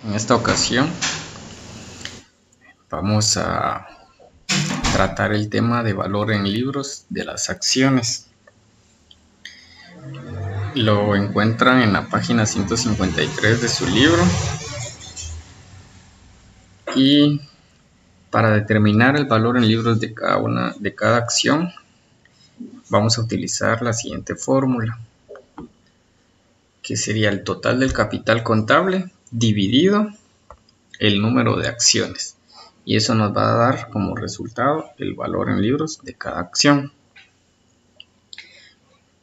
En esta ocasión vamos a tratar el tema de valor en libros de las acciones. Lo encuentran en la página 153 de su libro. Y para determinar el valor en libros de cada acción, vamos a utilizar la siguiente fórmula, que sería el total del capital contable dividido el número de acciones. Y eso nos va a dar como resultado el valor en libros de cada acción.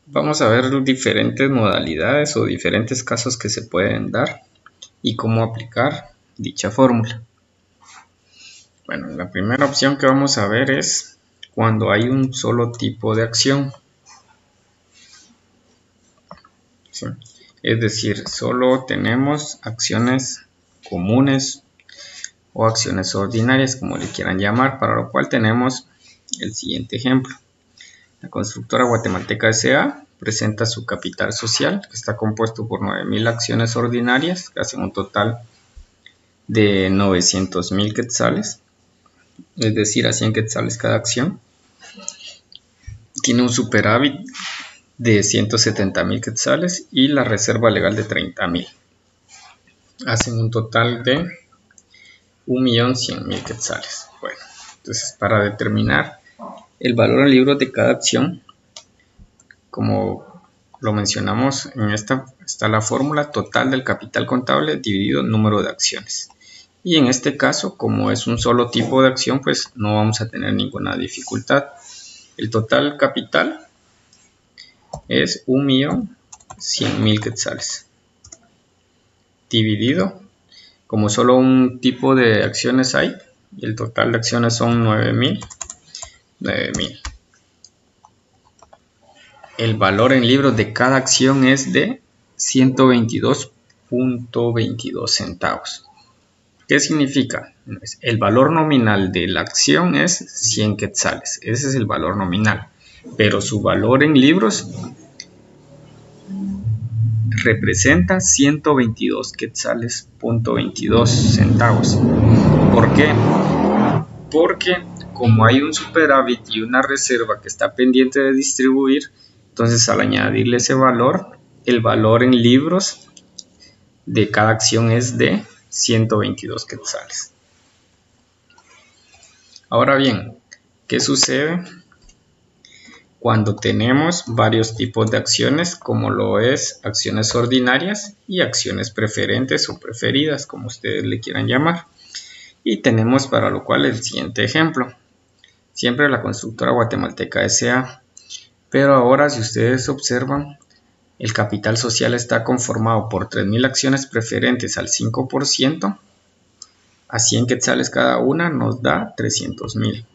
Vamos a ver diferentes modalidades o diferentes casos que se pueden dar y cómo aplicar dicha fórmula. Bueno, la primera opción que vamos a ver es cuando hay un solo tipo de acción. ¿Sí? Es decir, solo tenemos acciones comunes o acciones ordinarias, como le quieran llamar, para lo cual tenemos el siguiente ejemplo. La constructora guatemalteca S.A. presenta su capital social, que está compuesto por 9,000 acciones ordinarias, que hacen un total de 900,000 quetzales, es decir, a 100 quetzales cada acción. Tiene un superávit de 170,000 quetzales y la reserva legal de 30,000. Hacen un total de 1,100,000 quetzales. Bueno, entonces para determinar el valor en libros de cada acción, como lo mencionamos, en esta está la fórmula total del capital contable dividido el número de acciones. Y en este caso, como es un solo tipo de acción, pues no vamos a tener ninguna dificultad. El total capital es 1,100,000 quetzales. Dividido, como solo un tipo de acciones hay, y el total de acciones son 9,000. El valor en libros de cada acción es de 122.22 centavos. ¿Qué significa? El valor nominal de la acción es 100 quetzales. Ese es el valor nominal. Pero su valor en libros representa 122 quetzales.22 centavos. ¿Por qué? Porque como hay un superávit y una reserva que está pendiente de distribuir, entonces al añadirle ese valor, el valor en libros de cada acción es de 122 quetzales. Ahora bien, ¿qué sucede cuando tenemos varios tipos de acciones, como lo es acciones ordinarias y acciones preferentes o preferidas, como ustedes le quieran llamar? Y tenemos para lo cual el siguiente ejemplo. Siempre la constructora guatemalteca S.A. Pero ahora, si ustedes observan, el capital social está conformado por 3,000 acciones preferentes al 5%, a 100 quetzales cada una nos da 300,000.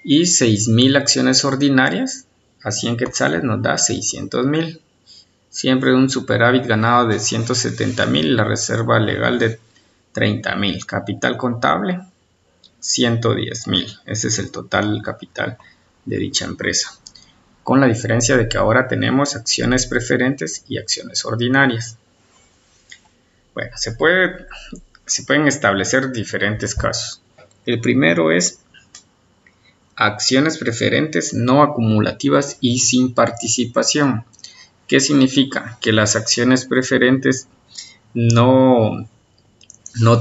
Y 6,000 acciones ordinarias a 100 quetzales nos da 600,000. Siempre un superávit ganado de 170,000 y la reserva legal de 30,000. Capital contable 110,000. Ese es el total capital de dicha empresa, con la diferencia de que ahora tenemos acciones preferentes y acciones ordinarias. Bueno, se pueden establecer diferentes casos. El primero es acciones preferentes no acumulativas y sin participación. ¿Qué significa? Que las acciones preferentes no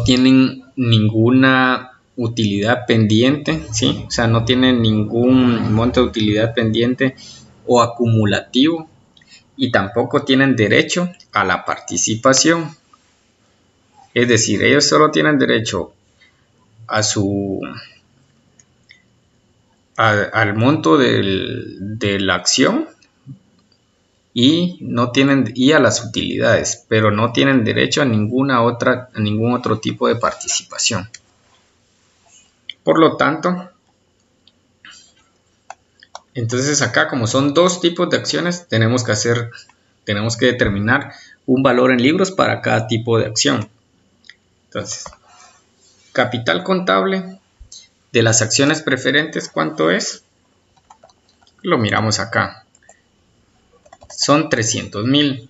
tienen ninguna utilidad pendiente, ¿sí? O sea, no tienen ningún monto de utilidad pendiente o acumulativo, y tampoco tienen derecho a la participación. Es decir, ellos solo tienen derecho a al monto de la acción y a las utilidades, pero no tienen derecho a ningún otro tipo de participación. Por lo tanto, entonces acá, como son dos tipos de acciones, tenemos que determinar un valor en libros para cada tipo de acción. Entonces, capital contable de las acciones preferentes, ¿cuánto es? Lo miramos acá. Son 300,000.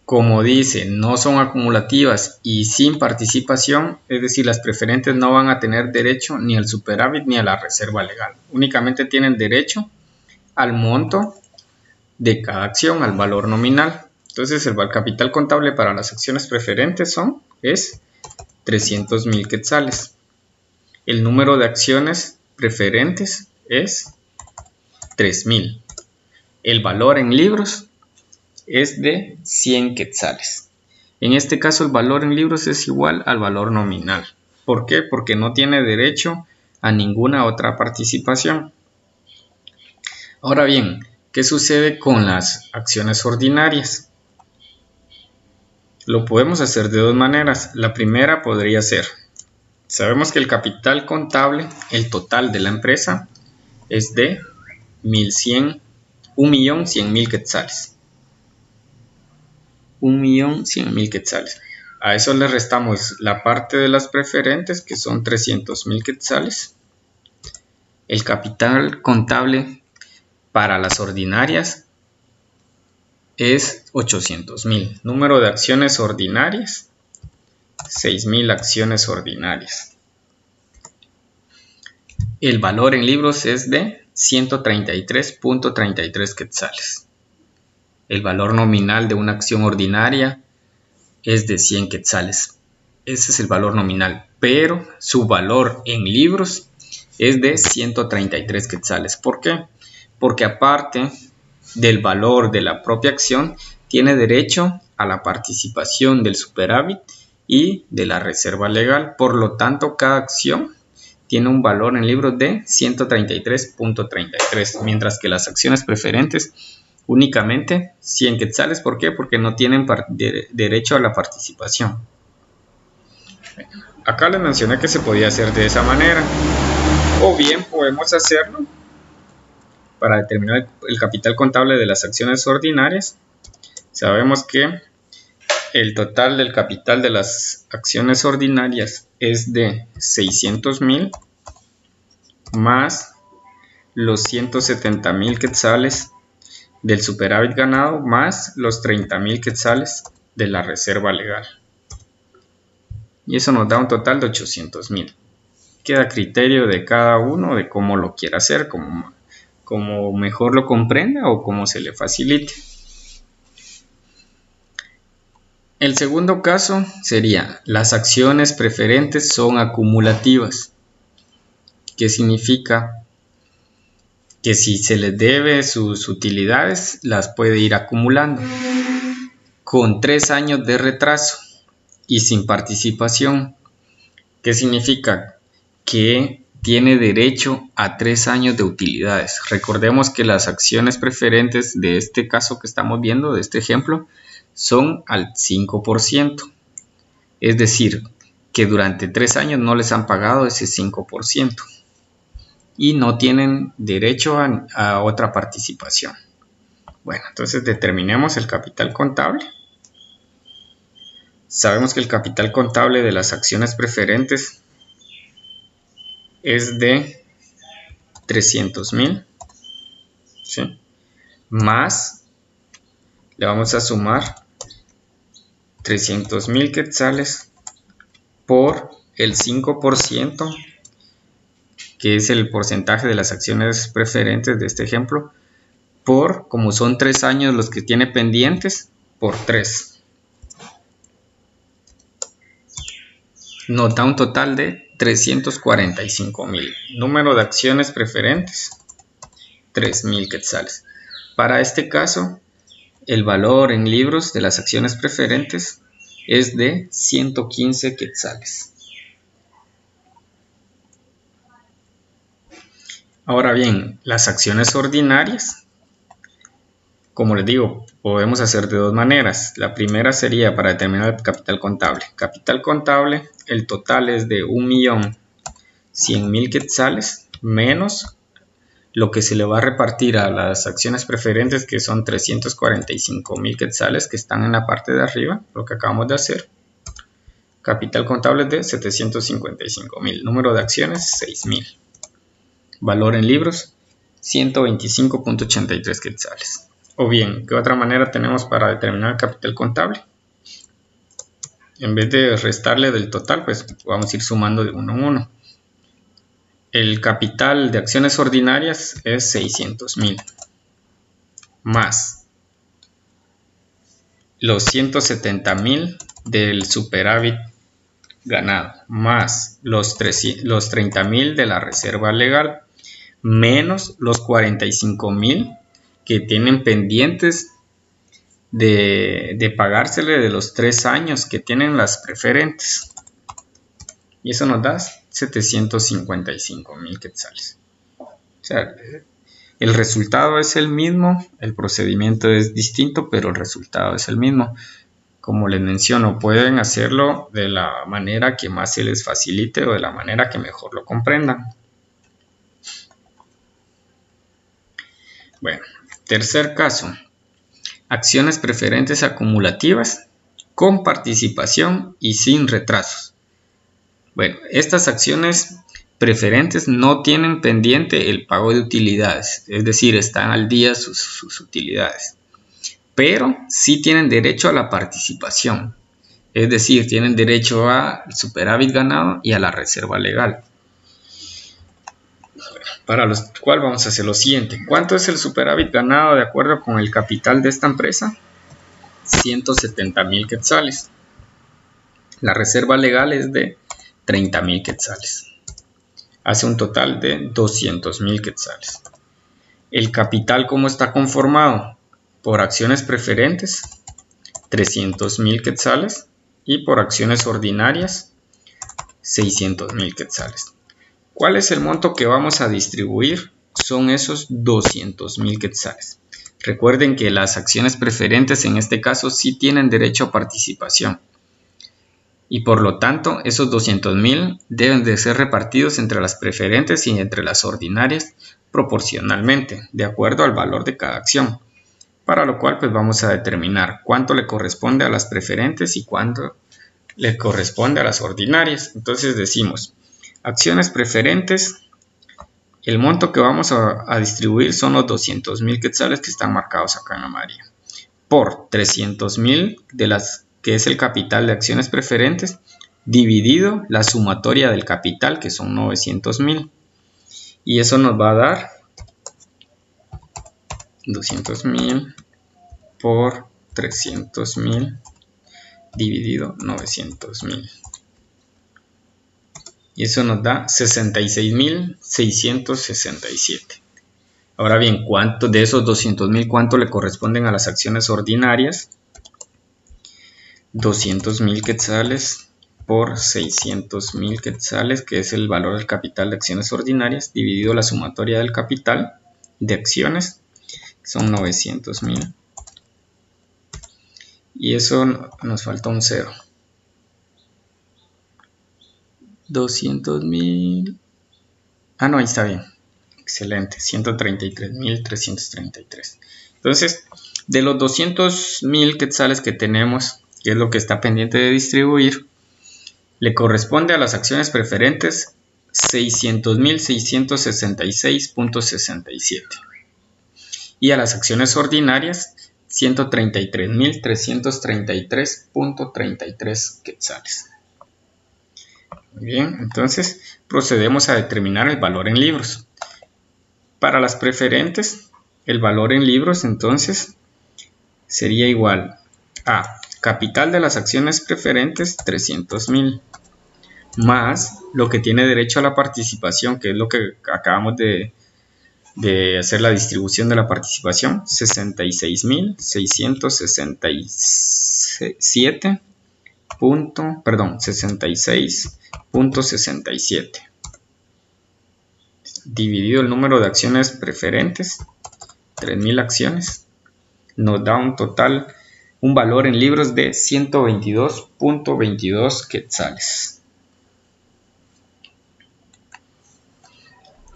Como dice, no son acumulativas y sin participación, es decir, las preferentes no van a tener derecho ni al superávit ni a la reserva legal. Únicamente tienen derecho al monto de cada acción, al valor nominal. Entonces, el capital contable para las acciones preferentes es 300,000 quetzales. El número de acciones preferentes es 3,000. El valor en libros es de 100 quetzales. En este caso el valor en libros es igual al valor nominal. ¿Por qué? Porque no tiene derecho a ninguna otra participación. Ahora bien, ¿qué sucede con las acciones ordinarias? Lo podemos hacer de dos maneras. La primera podría ser, sabemos que el capital contable, el total de la empresa, es de 1,100,000 quetzales. 1,100,000 quetzales. A eso le restamos la parte de las preferentes, que son 300,000 quetzales. El capital contable para las ordinarias es 800,000. Número de acciones ordinarias, 6,000 acciones ordinarias. El valor en libros es de 133.33 quetzales. El valor nominal de una acción ordinaria es de 100 quetzales. Ese es el valor nominal, pero su valor en libros es de 133 quetzales. ¿Por qué? Porque aparte del valor de la propia acción, tiene derecho a la participación del superávit y de la reserva legal. Por lo tanto, cada acción tiene un valor en libros de 133.33, mientras que las acciones preferentes únicamente 100 quetzales. ¿Por qué? Porque no tienen derecho a la participación. Acá les mencioné que se podía hacer de esa manera, o bien podemos hacerlo para determinar el capital contable de las acciones ordinarias. Sabemos que el total del capital de las acciones ordinarias es de 600,000 más los 170,000 quetzales del superávit ganado más los 30,000 quetzales de la reserva legal. Y eso nos da un total de 800,000. Queda a criterio de cada uno de cómo lo quiera hacer, como mejor lo comprenda o como se le facilite. El segundo caso sería: las acciones preferentes son acumulativas. ¿Qué significa? Que si se les debe sus utilidades, las puede ir acumulando con 3 años de retraso y sin participación. ¿Qué significa? Que tiene derecho a 3 años de utilidades. Recordemos que las acciones preferentes de este caso que estamos viendo, de este ejemplo, son al 5%. Es decir, que durante 3 años no les han pagado ese 5%. Y no tienen derecho a otra participación. Bueno, entonces determinemos el capital contable. Sabemos que el capital contable de las acciones preferentes es de 300,000, ¿sí? Más le vamos a sumar 300,000 quetzales por el 5%, que es el porcentaje de las acciones preferentes de este ejemplo, por, como son 3 años los que tiene pendientes, por 3. Nos da un total de 345,000. Número de acciones preferentes, 3,000 quetzales. Para este caso, el valor en libros de las acciones preferentes es de 115 quetzales. Ahora bien, las acciones ordinarias, como les digo, podemos hacer de dos maneras. La primera sería para determinar el capital contable. Capital contable, el total es de 1,100,000 quetzales menos lo que se le va a repartir a las acciones preferentes, que son 345,000 quetzales, que están en la parte de arriba, lo que acabamos de hacer. Capital contable de 755,000. Número de acciones, 6,000. Valor en libros, 125.83 quetzales. O bien, ¿qué otra manera tenemos para determinar el capital contable? En vez de restarle del total, pues vamos a ir sumando de uno en uno. El capital de acciones ordinarias es 600,000 más los 170,000 del superávit ganado más los 30,000 de la reserva legal menos los 45,000 que tienen pendientes de pagársele de los 3 años que tienen las preferentes, y eso nos da 755,000 quetzales. O sea, el resultado es el mismo, el procedimiento es distinto, pero el resultado es el mismo. Como les menciono, pueden hacerlo de la manera que más se les facilite o de la manera que mejor lo comprendan. Bueno, tercer caso. Acciones preferentes acumulativas con participación y sin retrasos. Bueno, estas acciones preferentes no tienen pendiente el pago de utilidades, es decir, están al día sus utilidades, pero sí tienen derecho a la participación, es decir, tienen derecho al superávit ganado y a la reserva legal. Para lo cual vamos a hacer lo siguiente. ¿Cuánto es el superávit ganado de acuerdo con el capital de esta empresa? 170,000 quetzales. La reserva legal es de 30,000 quetzales. Hace un total de 200,000 quetzales. El capital, ¿cómo está conformado? Por acciones preferentes, 300,000 quetzales, y por acciones ordinarias, 600,000 quetzales. ¿Cuál es el monto que vamos a distribuir? Son esos 200,000 quetzales. Recuerden que las acciones preferentes en este caso sí tienen derecho a participación. Y por lo tanto, esos 200,000 deben de ser repartidos entre las preferentes y entre las ordinarias proporcionalmente, de acuerdo al valor de cada acción. Para lo cual, pues vamos a determinar cuánto le corresponde a las preferentes y cuánto le corresponde a las ordinarias. Entonces decimos, acciones preferentes, el monto que vamos a distribuir son los 200,000 quetzales que están marcados acá en amarillo, por 300,000 de las que es el capital de acciones preferentes, dividido la sumatoria del capital, que son 900,000. Y eso nos va a dar 200,000 por 300,000 dividido 900,000. Y eso nos da 66,667. Ahora bien, ¿cuánto de esos 200,000 cuánto le corresponden a las acciones ordinarias? 200,000 quetzales por 600,000 quetzales, que es el valor del capital de acciones ordinarias, dividido la sumatoria del capital de acciones, son 900,000. Y eso nos falta un 0. 200,000. Ah, no, ahí está bien. Excelente. 133,333. Entonces, de los 200,000 quetzales que tenemos, que es lo que está pendiente de distribuir, le corresponde a las acciones preferentes 600,666.67. Y a las acciones ordinarias 133,333.33 quetzales. Muy bien, entonces procedemos a determinar el valor en libros. Para las preferentes, el valor en libros entonces sería igual a capital de las acciones preferentes 300,000 más lo que tiene derecho a la participación, que es lo que acabamos de hacer la distribución de la participación, 66,667. Dividido el número de acciones preferentes, 3,000 acciones, nos da un valor en libros de 122.22 quetzales.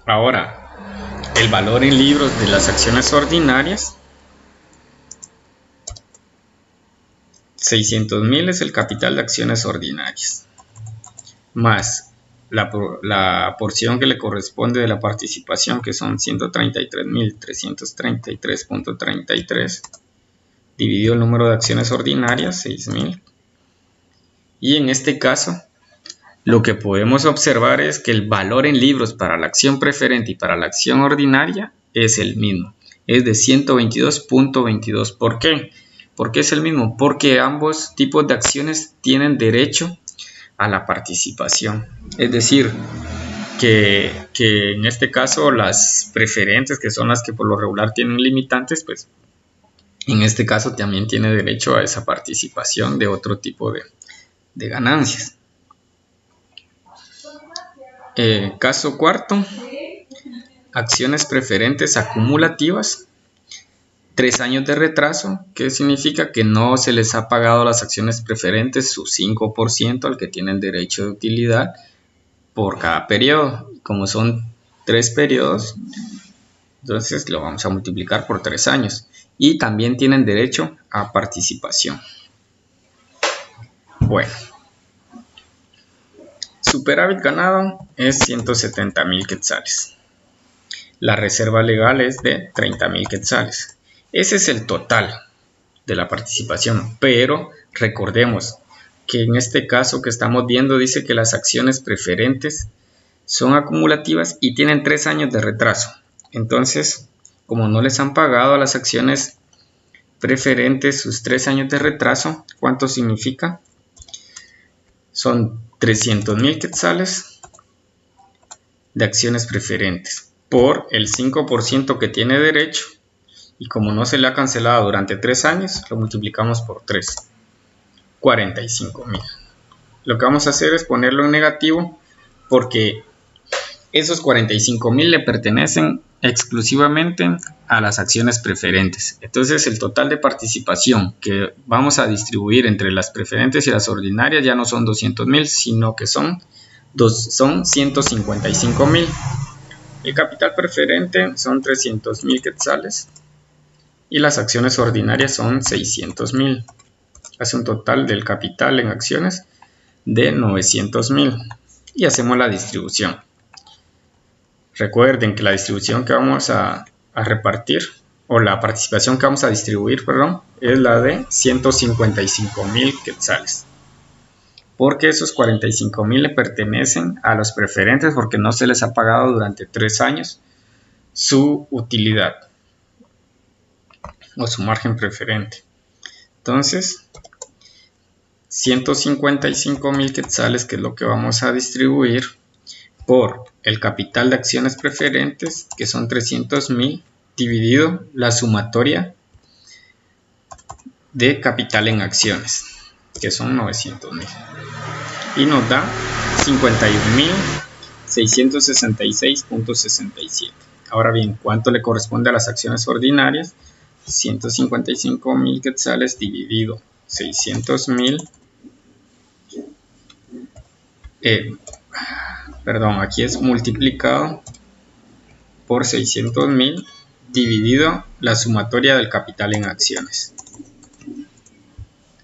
Ahora, el valor en libros de las acciones ordinarias, 600,000 es el capital de acciones ordinarias, más la porción que le corresponde de la participación, que son 133.333.33, dividido el número de acciones ordinarias, 6.000. Y en este caso, lo que podemos observar es que el valor en libros para la acción preferente y para la acción ordinaria es el mismo. Es de 122.22. ¿Por qué? ¿Por qué es el mismo? Porque ambos tipos de acciones tienen derecho a la participación. Es decir, que en este caso las preferentes, que son las que por lo regular tienen limitantes, pues en este caso también tiene derecho a esa participación de otro tipo de ganancias. Caso cuarto, acciones preferentes acumulativas, 3 años de retraso, que significa que no se les ha pagado a las acciones preferentes su 5% al que tienen derecho de utilidad por cada periodo. Como son 3 periodos, entonces lo vamos a multiplicar por 3 años. Y también tienen derecho a participación. Bueno, superávit ganado es 170.000 quetzales. La reserva legal es de 30.000 quetzales. Ese es el total de la participación, pero recordemos que en este caso que estamos viendo dice que las acciones preferentes son acumulativas y tienen 3 años de retraso. Entonces, como no les han pagado a las acciones preferentes sus 3 años de retraso, ¿cuánto significa? Son 300.000 quetzales de acciones preferentes por el 5% que tiene derecho. Y como no se le ha cancelado durante 3 años, lo multiplicamos por 3. 45.000. Lo que vamos a hacer es ponerlo en negativo porque esos 45.000 le pertenecen exclusivamente a las acciones preferentes. Entonces el total de participación que vamos a distribuir entre las preferentes y las ordinarias ya no son 200.000, sino que son 155.000. El capital preferente son 300.000 quetzales. Y las acciones ordinarias son 600.000. Hace un total del capital en acciones de 900.000. Y hacemos la distribución. Recuerden que la distribución que vamos a repartir, o la participación que vamos a distribuir, perdón, es la de 155.000 quetzales. Porque esos 45.000 le pertenecen a los preferentes porque no se les ha pagado durante 3 años su utilidad o su margen preferente. Entonces 155.000 quetzales, que es lo que vamos a distribuir por el capital de acciones preferentes, que son 300.000, dividido la sumatoria de capital en acciones, que son 900.000, y nos da 51.666.67. Ahora bien, ¿cuánto le corresponde a las acciones ordinarias? 155.000 quetzales dividido 600.000, aquí es multiplicado por 600.000 dividido la sumatoria del capital en acciones. Ahí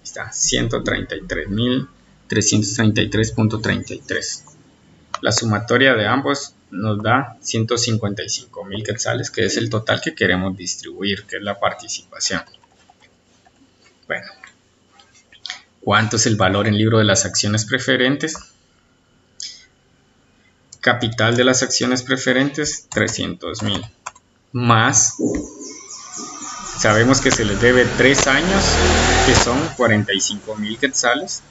está, 133.333.33. La sumatoria de ambos nos da 155.000 quetzales, que es el total que queremos distribuir, que es la participación. Bueno, ¿cuánto es el valor en libro de las acciones preferentes? Capital de las acciones preferentes, 300.000, más, sabemos que se les debe 3 años, que son 45.000 quetzales,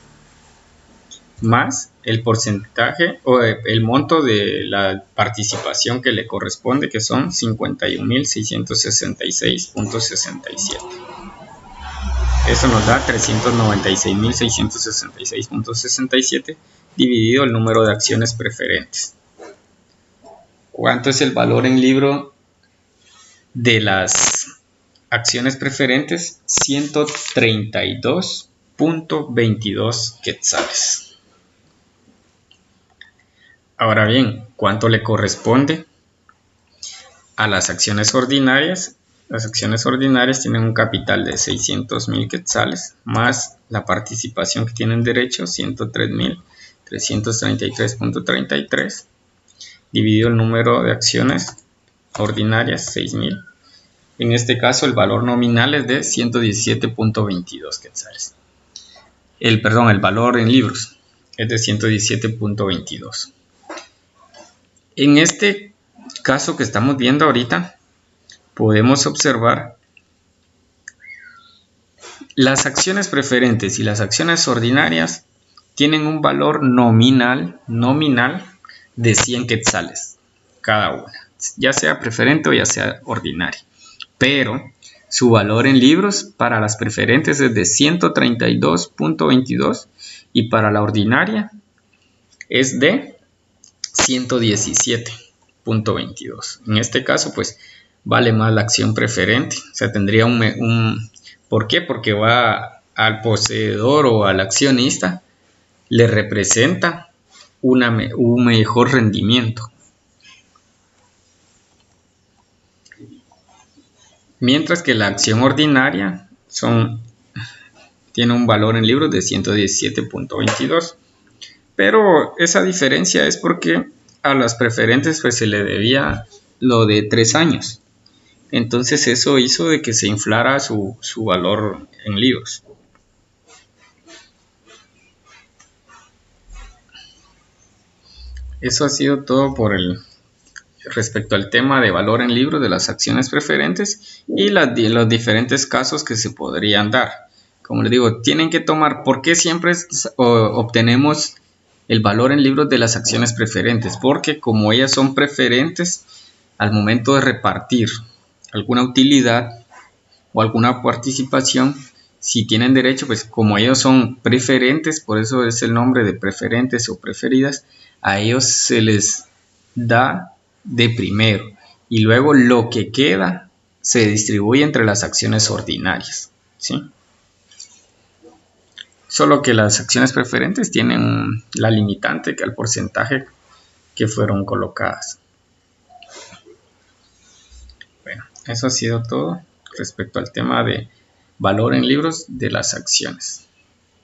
más el porcentaje o el monto de la participación que le corresponde, que son 51.666.67. Eso nos da 396.666.67 dividido el número de acciones preferentes. ¿Cuánto es el valor en libro de las acciones preferentes? 132.22 quetzales. Ahora bien, ¿cuánto le corresponde a las acciones ordinarias? Las acciones ordinarias tienen un capital de 600.000 quetzales, más la participación que tienen derecho, 103.000. 333.33 dividido el número de acciones ordinarias, 6000. En este caso el valor nominal es de 117.22 quetzales. El valor en libros es de 117.22. En este caso que estamos viendo ahorita, podemos observar las acciones preferentes y las acciones ordinarias tienen un valor nominal de 100 quetzales cada una, ya sea preferente o ya sea ordinaria. Pero su valor en libros para las preferentes es de 132.22 y para la ordinaria es de 117.22. En este caso, pues vale más la acción preferente. O sea, tendría ¿por qué? Porque va al poseedor o al accionista, le representa un mejor rendimiento. Mientras que la acción ordinaria tiene un valor en libros de 117.22. Pero esa diferencia es porque a las preferentes pues se le debía lo de 3 años. Entonces eso hizo de que se inflara su valor en libros. Eso ha sido todo respecto al tema de valor en libros de las acciones preferentes y los diferentes casos que se podrían dar. Como les digo, tienen que tomar por qué siempre obtenemos el valor en libros de las acciones preferentes, porque como ellas son preferentes, al momento de repartir alguna utilidad o alguna participación, si tienen derecho, pues como ellos son preferentes, por eso es el nombre de preferentes o preferidas, a ellos se les da de primero y luego lo que queda se distribuye entre las acciones ordinarias, ¿sí? Solo que las acciones preferentes tienen la limitante que al porcentaje que fueron colocadas. Bueno, eso ha sido todo respecto al tema de valor en libros de las acciones.